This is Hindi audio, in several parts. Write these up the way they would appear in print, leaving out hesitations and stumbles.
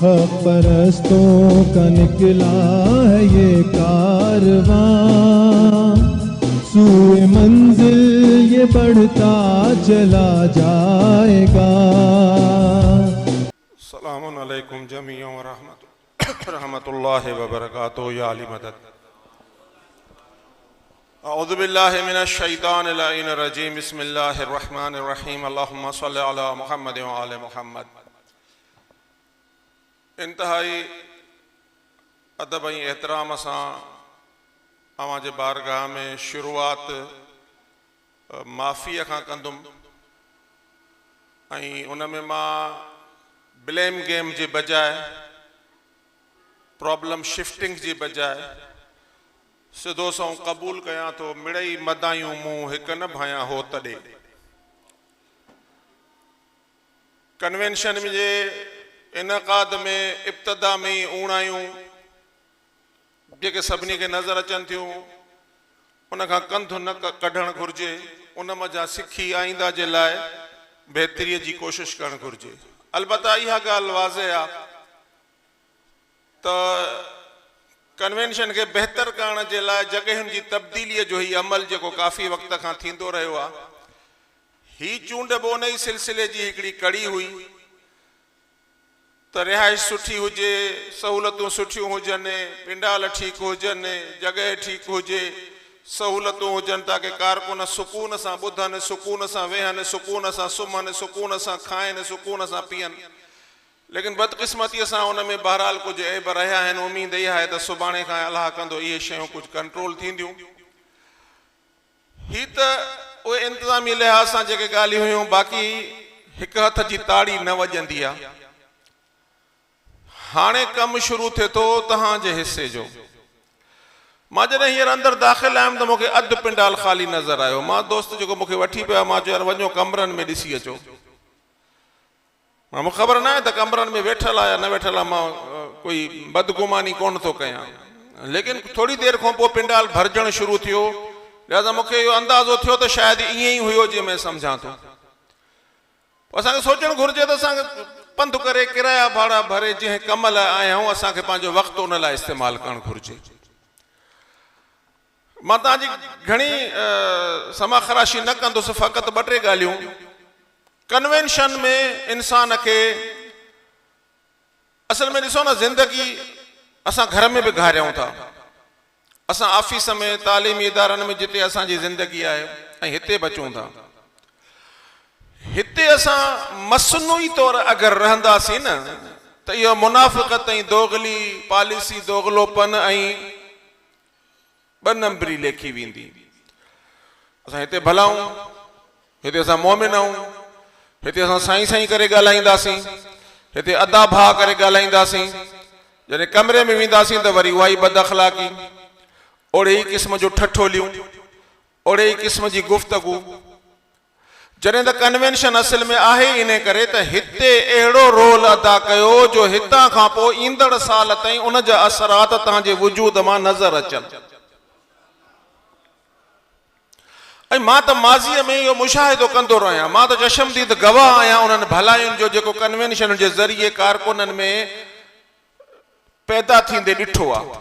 हक परस्तों का निकला है ये कारवां, सूए मंजिल ये बढ़ता चला जाएगा। अस्सलामु अलैकुम जमीअन व रहमतुल्लाहि व बरकातुहू या अली मदद। अऊज़ु बिल्लाहि मिनश शैतानिर रजीम। बिस्मिल्लाहिर रहमानिर रहीम। अल्लाहुम्मा सल्लि अला मुहम्मद व आले मुहम्मद। इंतहाई अदब ऐं एहतराम सां अवां जे बारगाह में शुरूआत माफ़ीअ खां कंदुमि ऐं उन में मां ब्लेम गेम जे बजाए, प्रॉब्लम शिफ्टिंग जी बजाए सिधो सौ क़बूल कयां तो मिड़ई मदायूं मूं हिक न भायां हो तॾे। कन्वेंशन जे इनक़ाद में इब्तिदा में ई ऊणायूं जेके सभिनी खे नज़र अचनि थियूं उन खां कंधु न कढणु घुरिजे, उन मज़ा सिखी आईंदा जे लाइ बहितरीअ जी कोशिशि करणु घुरिजे। अलबत्ता इहा ॻाल्हि वाज़े आहे त कन्वेंशन खे बहितर करण जे लाइ जॻहियुनि जी तब्दीलीअ जो ही अमल जेको काफ़ी वक़्त खां थींदो रहियो आहे, ही चूंड उन ई सिलसिले जी हिकिड़ी कड़ी हुई त रिहाइश सुठी हुजे, सहूलतूं सुठियूं हुजनि, पिंडाल ठीकु हुजनि, जॻह ठीकु हुजे, सहूलतूं हुजनि ताकी कारकुन सुकून सां ॿुधनि, सुकून सां वेहनि, सुकून सां सुम्हनि, सुकून सां खाइनि, सुकून सां पीअनि। लेकिन बदकिस्मतीअ सां उन में बहरहाल कुझु ऐब रहिया आहिनि। उमेद इहा आहे त सुभाणे खां अलाह कंदो इहे शयूं कुझु कंट्रोल थींदियूं। ही त उहे इंतिज़ामी लिहाज़ सां जेके ॻाल्हियूं हुयूं, बाक़ी हिकु हथ जी ताड़ी न वॼंदी आहे। हाणे कमु शुरू थिए थो तव्हांजे हिसे जो। मां जॾहिं हींअर अंदरि दाख़िल आयुमि त मूंखे अधु पिंडाल ख़ाली नज़र आयो। मां दोस्त जेको मूंखे वठी पियो आहे, मां चयो यार वञो कमरनि में ॾिसी अचो। मूंखे ख़बर न आहे त कमरनि में वेठल आहे या न वेठल आहे, मां कोई बदगुमानी कोन थो कयां। लेकिन थोरी देरि खां पोइ पिंडाल भरजणु शुरू थियो, लिहाज़ा मूंखे इहो अंदाज़ो थियो त शायदि ईअं ई हुयो जीअं मैं सम्झां थो। असांखे सोचणु घुरिजे त असांखे पंधु करे किराया भाड़ा भरे जंहिं कम लाइ आया आहियूं, असांखे पंहिंजो वक़्तु उन लाइ इस्तेमालु करणु घुरिजे। मां तव्हांजी घणी समाख़राशी न कंदुसि, फ़क़ति ॿ टे ॻाल्हियूं। कन्वेंशन में इंसान खे असल में ॾिसो न, ज़िंदगी असां घर में बि घारियूं था, असां ऑफिस में, तालीमी इदारनि में जिते असांजी ज़िंदगी आहे, ऐं हिते बि अचूं था। हिते असां मसनूई तौरु अगरि रहंदासीं न त इहो मुनाफ़िक़त ऐं दोगली पॉलिसी, दोगलोपन ऐं ॿ नंबरी लेखी वेंदी। असां हिते भलाऊं, हिते असां मोमिन आहियूं, हिते असां साईं साईं करे ॻाल्हाईंदासीं, हिते अदा भाउ करे ॻाल्हाईंदासीं। जॾहिं कमरे में वेंदासीं त वरी उहा ई बदअख़लाक़ी, ओड़े ई क़िस्म जो ठठोलियूं, ओड़े ई क़िस्म जी गुफ़्तगू। जॾहिं त कन्वेंशन असल में आहे इन करे त हिते अहिड़ो रोल अदा कयो जो हितां खां पोइ ईंदड़ साल ताईं उन जा असरात तव्हांजे वजूद मां नज़र अचनि। ऐं मां त माज़ीअ में इहो मुशाहिदो कंदो रहियां, मां त चशमदीद गवाह आहियां उन्हनि भलायुनि जो जेको कन्वेंशन जे ज़रिए कारकुननि में पैदा थींदे ॾिठो आहे।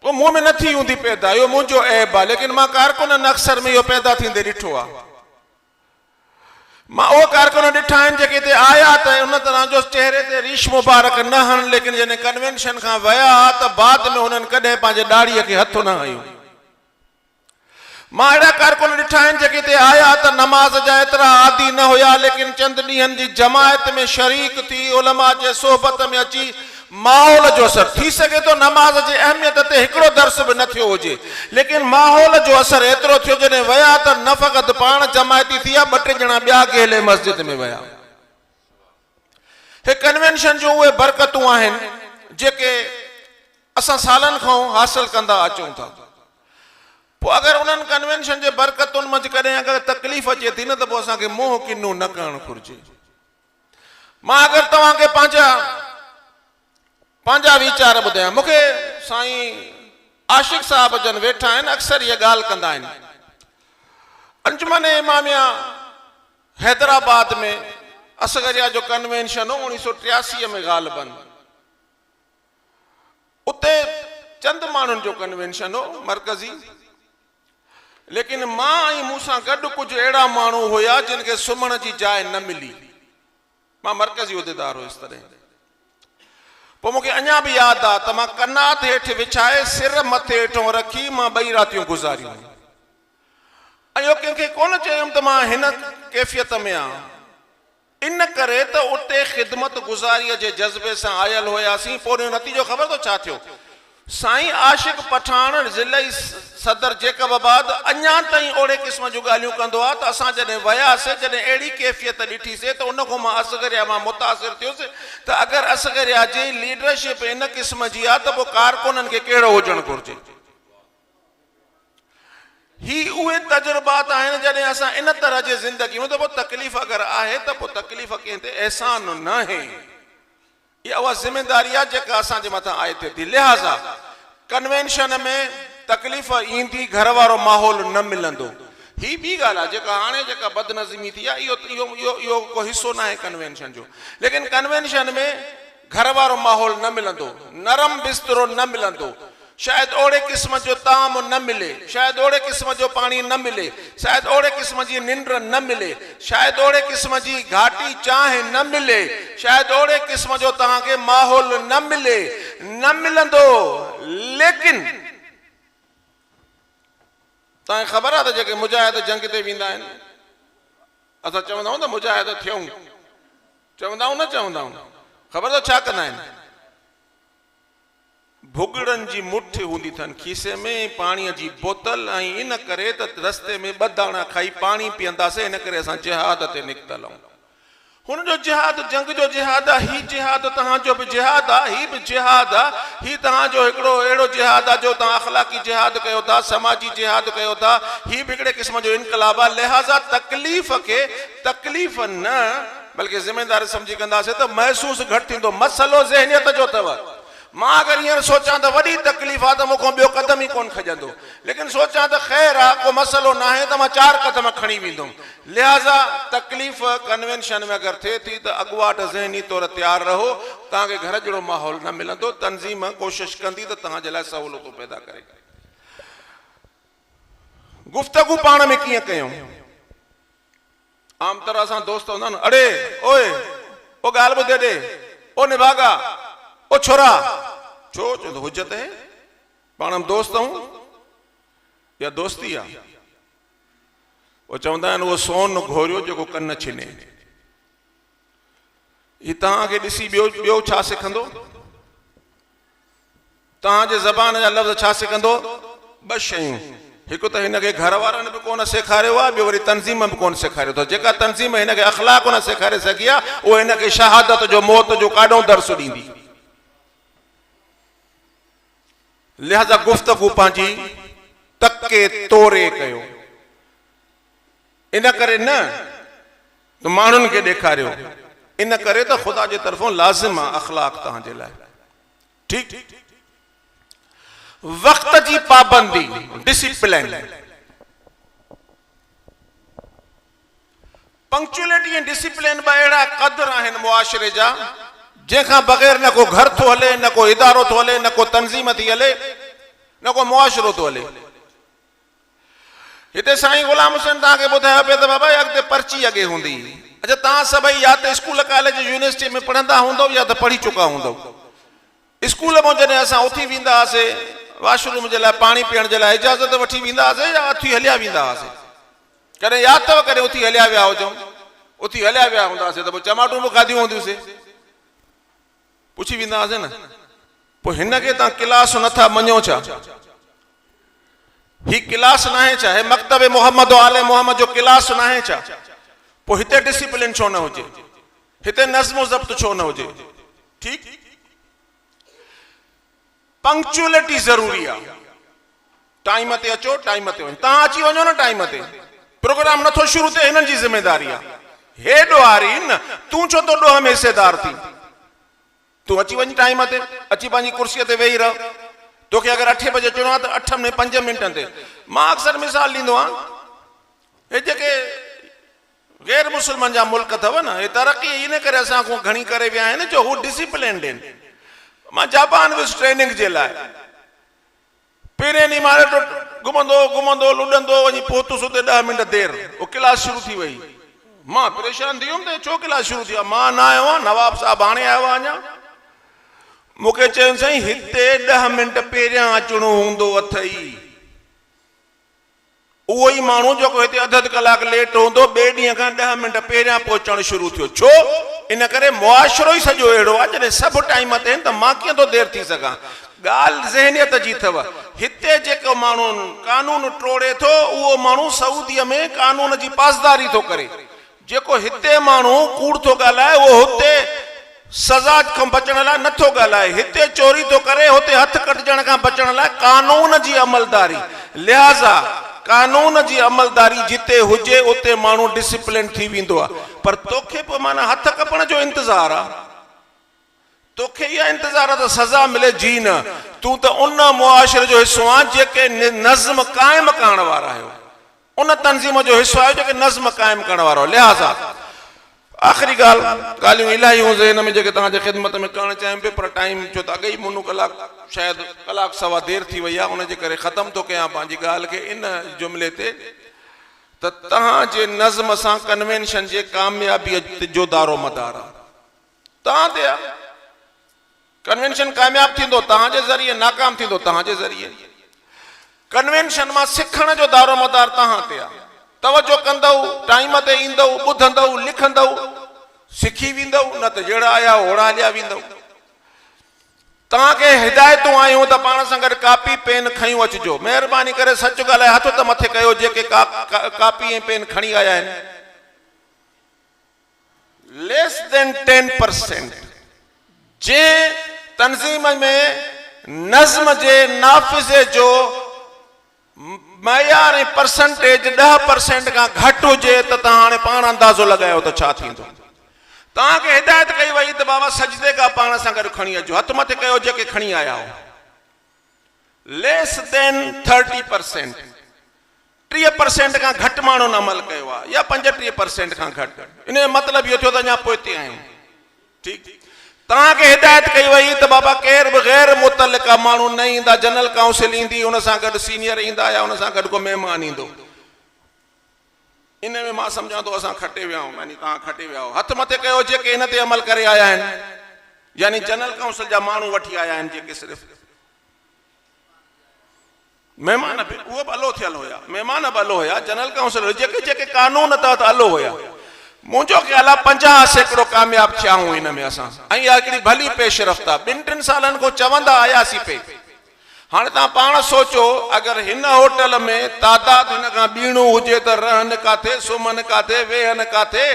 पोइ मूं में न थी हूंदी पैदा, इहो मुंहिंजो ऐब आहे, लेकिन मां कारकुननि अक्सर में इहो पैदा थींदे ॾिठो आहे। मां उहे कारकुन ॾिठा आहिनि जेके हिते आया त उन तरह जो चहिरे ते रीश मुबारक न हणनि, लेकिन जॾहिं कन्वेंशन खां विया त बाद में हुननि कॾहिं पंहिंजे ॾाढ़ीअ खे हथु न हयूं। मां अहिड़ा कारकुन ॾिठा आहिनि जेके हिते आया त नमाज़ जा एतिरा आदी न हुया, लेकिन चंद ॾींहंनि जी जमायत में शरीक थी, उलमा जे सोहबत में अची माहौल जो असर थी सघे थो। नमाज जी अहमियत ते हिकिड़ो दर्स बि न थियो हुजे, लेकिन माहौल जो असर एतिरो थियो जॾहिं विया त न फ़क़त पाण जमायती थी विया, ॿ टे ॼणा ॿिया गेले मस्जिद में विया। हे कन्वेंशन जूं उहे बरकतूं आहिनि जेके असां सालनि खां हासिल कंदा अचूं था। पोइ अगरि उन्हनि कन्वेंशन जे बरकतुनि मंझि कॾहिं अगरि तकलीफ़ अचे थी न त पोइ असांखे मोह किनो न करणु घुरिजे। मां अगरि तव्हांखे पंहिंजा वीचार ॿुधायां, मूंखे साईं आशिक़ साहब जन वेठा आहिनि, अक्सर इहा ॻाल्हि कंदा आहिनि। अंजुमन इमामिया हैदराबाद में असगरिया जो कन्वेंशन हो 1983 में ग़ालिबन, उते चंद माण्हुनि जो कन्वेंशन हो मरकज़ी, लेकिन मां ऐं मूंसां गॾु कुझु अहिड़ा माण्हू हुया जिन खे सुम्हण जी जाइ न मिली। मां मरकज़ी उहिदेदार हुयुसि तॾहिं। पोइ मूंखे अञा बि यादि आहे त मां कनात हेठि विछाए सिर मथे हेठों रखी मां 2 रातियूं गुज़ारियूं। ऐं इहो कंहिंखे कोन चयुमि त मां हिन कैफ़ियत में आहियां, इन करे त उते ख़िदमत गुज़ारीअ जे जज़्बे सां आयल हुयासीं। पोइ नतीजो ख़बर अथव छा थियो? साईं आशिक़ पठान ज़िले सदर जेकबाबाद अञा ताईं ओड़े क़िस्म जूं ॻाल्हियूं कंदो आहे त असां जॾहिं वियासीं, जॾहिं अहिड़ी कैफ़ियत ॾिठीसीं त उन खां मां असगरिया मां मुतासिर थियुसि त अगरि असगरिया जी लीडरशिप इन क़िस्म जी आहे त पोइ कारकुननि खे कहिड़ो हुजणु घुरिजे। ही उहे तजुर्बात आहिनि जॾहिं असां इन तरह जी ज़िंदगी में, त पोइ तकलीफ़ अगरि आहे त पोइ तकलीफ़ कंहिं ते एहसान न आहे। इहा उहा ज़िमेदारी आहे जेका असांजे मथां आहे थी। लिहाज़ा कन्वेंशन में तकलीफ़ ईंदी, घर वारो माहौल न मिलंदो। ही ॿी ॻाल्हि आहे जेका हाणे जेका बदनज़मी थी आहे, इहो को हिसो न आहे कन्वेंशन जो। लेकिन कन्वेंशन में घर वारो माहौल न मिलंदो, नरम बिस्तरो न मिलंदो, शायदि ओड़े क़िस्म जो ताम न मिले, शायदि ओड़े क़िस्म जो पाणी न मिले, शायदि ओड़े क़िस्म जी निंड न मिले, शायदि ओड़े क़िस्म जी घाटी चांहि न मिले, शायदि ओड़े क़िस्म जो तव्हांखे माहौल न मिले, न मिलंदो। लेकिन तव्हांखे ख़बर आहे त जेके मुजाहिद जंग ते वेंदा आहिनि, असां चवंदा आहियूं न मुजाहिद थियूं, चवंदा आहियूं न चवंदा आहियूं, ख़बर अथव छा कंदा आहिनि? भुगड़नि जी मुठ हूंदी अथनि खीसे में, पाणीअ जी बोतल, ऐं इन करे त रस्ते में 2 दाणा खाई पाणी पीअंदासीं, इन करे असां जिहाद ते निकितल आहियूं। हुन जो जिहाद जंग जो जिहाद आहे, ही जिहाद तव्हांजो बि जिहाद आहे, ही बि जिहाद आहे। ही तव्हांजो हिकिड़ो अहिड़ो जिहाद आहे जो तव्हां अख़लाक़ी जिहाद कयो था, समाजी जिहाद कयो था। ही बि हिकिड़े क़िस्म जो इनकलाब आहे। लिहाज़ा तकलीफ़ खे तकलीफ़ न बल्कि ज़िमेदारी सम्झी कंदासीं त महसूस घटि थींदो। मसलो ज़हनियत जो अथव। मां अगरि हींअर सोचां त वॾी तकलीफ़ आहे त मूंखां ॿियो क़दम ई कोन खजंदो, लेकिन सोचां त ख़ैर आहे, को मसलो न आहे त मां 4 क़दम खणी वेंदुमि। लिहाज़ा तकलीफ़ कन्वेंशन में अगरि थिए थी त अॻुवाट ज़हनी तौर तयारु रहो। तव्हांखे घर जहिड़ो माहौल न मिलंदो। तंज़ीम कोशिशि कंदी त तव्हांजे लाइ सहूलियतूं पैदा करे। गुफ़्तगू पाण में कीअं कयूं? आम तरह सां दोस्त हूंदा आहिनि, अड़े ओए ओ ॻाल्हि ॿुधे ॾे, ओ निभागा, ओ छोरा, छो चवंदो हुजत है, पाण हम दोस्त आहियूं या दोस्ती आहे। वो चवंदा आहिनि उहो सोन घोरियो जेको कन छिने। ही तव्हांखे ॾिसी ॿियो छा सिखंदो? तव्हांजे ज़बान जा लफ़्ज़ छा सिखंदो? 2 शयूं। हिकु त हिनखे घर वारनि बि कोन सेखारियो आहे, ॿियो वरी तंज़ीम बि कोन सेखारियो अथव। जेका तंज़ीम हिनखे अख़लाक़ न सेखारे सघी आहे, उहो हिनखे शहादत जो, मौत जो काॾों दर्स ॾींदी। लिहाज़ा गुफ़्तगू पंहिंजी तके तोरे कयो। इन करे न त माण्हुनि खे ॾेखारियो, इन करे त ख़ुदा जे तरफ़ों लाज़िम आहे अख़लाक़ तव्हांजे लाइ। ठीकु? वक़्त जी पाबंदी, डिसिप्लिन, पंक्चुअलिटी ऐं डिसिप्लिन ॿ अहिड़ा क़दर आहिनि मुआशिरे जा जंहिंखां बग़ैर न को घर थो हले, न को इदारो थो हले, न को तंज़ीम थी हले, न को मुआशिरो थो हले। हिते साईं ग़ुलाम हुसैन तव्हांखे ॿुधायो पियो त बाबा अॻिते पर्ची अॻे हूंदी। अच्छा, तव्हां सभई या त स्कूल कॉलेज यूनिवर्सिटी में पढ़ंदा हूंदव या त पढ़ी चुका हूंदव। स्कूल में जॾहिं असां उथी वेंदा हुआसीं वॉशरूम जे लाइ, पाणी पीअण जे लाइ इजाज़त वठी वेंदा हुआसीं या उथी हलिया वेंदा हुआसीं? कॾहिं यादि अथव कॾहिं उथी हलिया विया हुजऊं? उथी हलिया विया हूंदासीं त पोइ चमाटूं बि खाधियूं हूंदियूंसीं, पुछी वेंदा हुआसीं न। पोइ हिनखे तव्हां क्लास नथा मञो छा? ही क्लास न आहे छा? हे मकतब मोहम्मद आले मोहम्मद जो क्लास न आहे छा? पोइ हिते डिसिप्लिन छो न हुजे? हिते नज़्म ज़ब्त छो न हुजे? ठीक, पंक्चुअलिटी ज़रूरी आहे। टाइम ते अचो, टाइम ते वञो। तव्हां अची वञो न टाइम ते, प्रोग्राम नथो शुरू थिए, हिननि जी ज़िमेदारी आहे। हे ॾोहारी न, तूं छो तो ॾोह में हिसेदार थी? तूं अची वञ टाइम ते, अची पंहिंजी कुर्सीअ ते वेही रह। तोखे अगरि 8 बजे अचिणो आहे त 8 में 5 मिंटनि ते। मां अक्सर मिसाल ॾींदो आहियां, हे जेके गैर मुस्लमान जा मुल्क अथव न, ये तरक्की इन करे असां को घणी करे विया आहिनि जो हू डिसिप्लिन्ड आहिनि। मां जापान वियुसि ट्रेनिंग जे लाइ, पहिरें ॾींहुं मां घुमंदो लुॾंदो वञी पहुतुसि उते 10 मिंट देरि, वो क्लास शुरू थी वई। मां परेशान थी वियुमि त छो क्लास शुरू थी आहे, मां न आयो आहियां, नवाब साहब हाणे आयो आहे अञा। मूंखे चयुनि साईं हिते 10 मिंट पहिरियां अचणो हूंदो अथई, उहो ई माण्हू जेको हिते अधु कलाक लेट हूंदो ॿिए ॾींहं खां 10 मिंट पहिरियां पहुचणु शुरू थियो। छो? इन करे मुआशिरो ई सॼो अहिड़ो आहे, जॾहिं सभु टाइम ते आहिनि त मां कीअं थो देरि थी सघां। ॻाल्हि ज़हनियत जी अथव। हिते जेको माण्हू कानून टोड़े थो उहो माण्हू सऊदीअ में कानून जी पासदारी थो करे। जेको हिते माण्हू कूड़ थो ॻाल्हाए उहो हुते सज़ा खां बचण लाइ नथो ॻाल्हाए। हिते चोरी थो करे हुते हथ कटजण खां बचण लाइ कानून जी अमलदारी। लिहाज़ा कानून जी अमलदारी जिते हुजे उते माण्हू डिसिप्लिन थी वेंदो आहे। पर तोखे पोइ माना हथ कपण जो इंतज़ार आहे, तोखे इहा इंतज़ार आहे त सज़ा मिले? जी न, तूं त उन मुआशिरे जो हिसो आहे जेके नज़्म क़ाइम करण वारा आहियो, उन तंज़ीम जो हिसो आहियो जेके नज़्म क़ाइम करण वारो। लिहाज़ा आख़िरी ॻाल्हियूं इलाही हुजे हिन में जेके तव्हांजे ख़िदमत में करणु चाहियां पियो, पर टाइम छो त अॻे ई मुनो कलाक शायदि कलाक सवा देरि थी वई आहे, उनजे करे ख़तमु थो कयां पंहिंजी ॻाल्हि खे इन जुमिले ते त तव्हांजे नज़्म सां कन्वेंशन जे कामयाबीअ जो दारो मदार आहे तव्हां ते आहे। कन्वेंशन कामयाब थींदो तव्हांजे ज़रिए, नाकाम थींदो तव्हांजे ज़रिए। कन्वेंशन मां सिखण जो दारो मदार तव्हां ते आहे। तवजो कंदव, टाइम ते ईंदव, ॿुधंदव, लिखंदव, सिखी वेंदव, न त जहिड़ा आया ओड़ा हलिया वेंदव। तव्हांखे हिदायतूं आयूं त पाण सां गॾु कापी पेन खयूं अचिजो। महिरबानी करे सच ॻाल्हाए हथ त मथे कयो जेके कापी ऐं पेन खणी आया आहिनि। लेस देन 10% जे तंज़ीम में नज़्म जे नाफ़िज़े जो मयार ऐं परसेंटेज 10% खां घटि हुजे त तव्हां हाणे पाण अंदाज़ो लॻायो त छा थींदो। तव्हांखे हिदायत कई वई त बाबा सजदे खां पाण सां गॾु खणी अचो, हथ मथे कयो जेके खणी आया हो। लेस देन 30%, 30% खां घटि माण्हू न अमल कयो आहे, या 35% खां घटि। इन जो मतिलबु इहो थियो त अञा पोइते आहियूं। ठीकु, तव्हांखे हिदायत कई वई त बाबा केर बि गैर मुतल्लिक़ा माण्हू न ईंदा, जनरल काउंसिल ईंदी, उन सां गॾु सीनियर ईंदा या उन सां गॾु को महिमान ईंदो। इन में मां सम्झां थो असां खटे विया आहियूं, यानी तव्हां खटे विया आहियो। हथ मथे कयो जेके हिन ते अमल करे आया आहिनि, यानी जनरल काउंसिल जा माण्हू वठी आया आहिनि जेके सिर्फ़ु महिमान बि, उहो बि अलो थियल हुया, महिमान बि अलो हुया, जनरल काउंसिल जेके जेके कानून तहत अलो हुया। मुंहिंजो ख्याल आहे 50% कामयाब थिया हूं हिन में असां। ऐं इहा हिकिड़ी भली पेशरफ़्त आहे। 2-3 सालनि खां चवंदा आयासीं पे। हाणे तव्हां पाण सोचो, अगरि हिन होटल में तादाद हिन खां ॿीणो हुजे त रहनि काथे, सुम्हनि काथे, वेहनि काथे।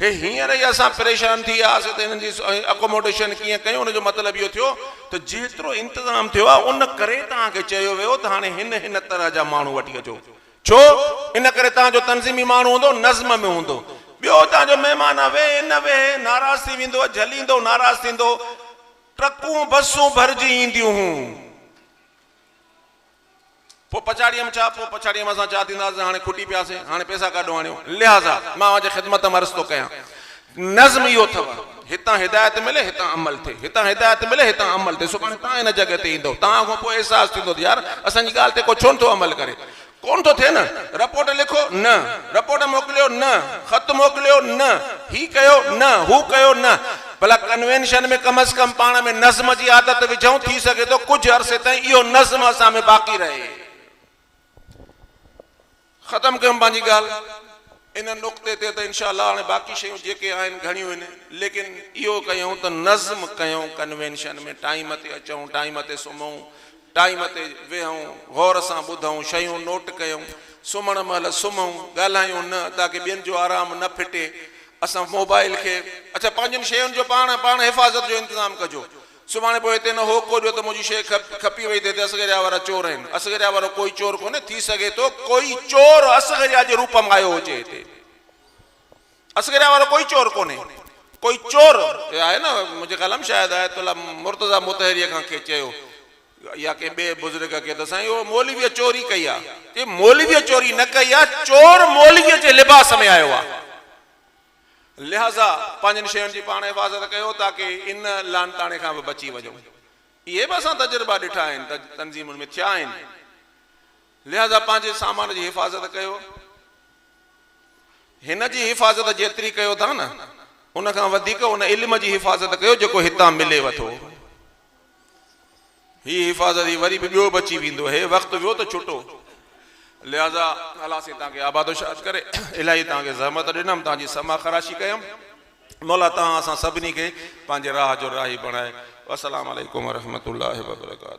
हे हींअर ई असां परेशान थी वियासीं त हिननि जी अकोमोडेशन कीअं कयूं। हुनजो मतिलबु इहो थियो त जेतिरो इंतज़ाम थियो आहे उन करे तव्हांखे चयो वियो त हाणे हिन तरह जा माण्हू वठी अचो। छो? इन करे तव्हांजो तंज़ीमी माण्हू हूंदो, नज़्म में हूंदो। ॿियो तव्हांजो महिमान वेह न वेह नाराज़ थी वेंदो, झलींदो, नाराज़ थींदो। ट्रकूं बसूं भरिजी ईंदियूं हुयूं, पोइ पछाड़ीअ में छा, पोइ पछाड़ीअ में असां छा थींदासीं, हाणे खुटी पियासीं, हाणे पैसा काॾो आणियो। लिहाज़ा मां जे ख़िदमत में अर्ज़ु थो कयां, नज़्म इहो अथव, हितां हिदायत मिले हितां अमल थिए, हितां हिदायत मिले हितां अमल थिए। सुभाणे तव्हां हिन जॻह ते ईंदो, तव्हां खां पोइ अहसासु थींदो यार असांजी ॻाल्हि ते को छो नथो अमल करे। कोन थो थिए न। रिपोर्ट लिखो न, रिपोर्ट मोकिलियो न, ख़त मोकिलियो न, ही कयो न, हू कयो न। भला कन्वेंशन में कम अज़ कम पाण में नज़्म जी आदत विझूं, थी सघे थो कुझु अरसे ताईं इहो नज़्म असां में बाक़ी रहे। ख़तमु कयूं पंहिंजी ॻाल्हि इन नुक़्ते ते त इंशाअल्लाह। हाणे बाक़ी शयूं जेके आहिनि घणियूं आहिनि, लेकिन इहो कयूं त नज़्म कयूं कन्वेंशन में। टाइम ते अचूं, टाइम ते सुम्हूं, टाइम ते वेहूं, गौर सां ॿुधूं, शयूं नोट कयूं, सुम्हण महिल सुम्हूं, ॻाल्हायूं न ताकी ॿियनि जो आराम न फिटे। असां मोबाइल खे अच्छा पंहिंजनि शयुनि जो पाण हिफ़ाज़त जो इंतज़ाम कजो। सुभाणे पोइ हिते न हो को ॾियो त मुंहिंजी शइ खपी वई थिए त असगरिया वारा चोर आहिनि। असगरिया वारो कोई चोर कोन्हे। थी सघे थो कोई चोर असगरिया जे रूप में आयो हुजे हिते। असगरिया वारो कोई चोर कोन्हे। कोई चोर आहे न, मुंहिंजे ख़्याल में शायदि आयतुल्ला मुर्तज़ा मुतहरीअ खां के चयो या के ॿिए बुज़ुर्ग खे त साईं उहो मौलवीअ चोरी कई आहे। मौलवीअ चोरी न कई आहे, चोर मौलवीअ जे लिबास में आयो आहे। लिहाज़ा पंहिंजनि शयुनि जी पाण हिफ़ाज़त कयो ताकी इन लानताणे खां बि बची वञो। इहे बि असां तजुर्बा ॾिठा आहिनि, तंज़ीमुनि में थिया आहिनि। लिहाज़ा पंहिंजे सामान जी हिफ़ाज़त कयो। हिन जी हिफ़ाज़त जेतिरी कयो था न, उन खां वधीक उन इल्म जी हिफ़ाज़त कयो जेको हितां मिले वठो। ही हिफ़ाज़त ही वरी बि ॿियो बची वेंदो है, वक़्तु वियो त छुटो। लिहाज़ा अलाह से तव्हांखे आबादो शाद करे, इलाही तव्हांखे ज़हमत ॾिनमि, तव्हांजी समा ख़राशी कयमि। मौला तव्हां असां सभिनी खे पंहिंजे राह जो राही बणाए। अस्सलाम वालेकुम वरहमतुल्लाहि वबरकातुहू।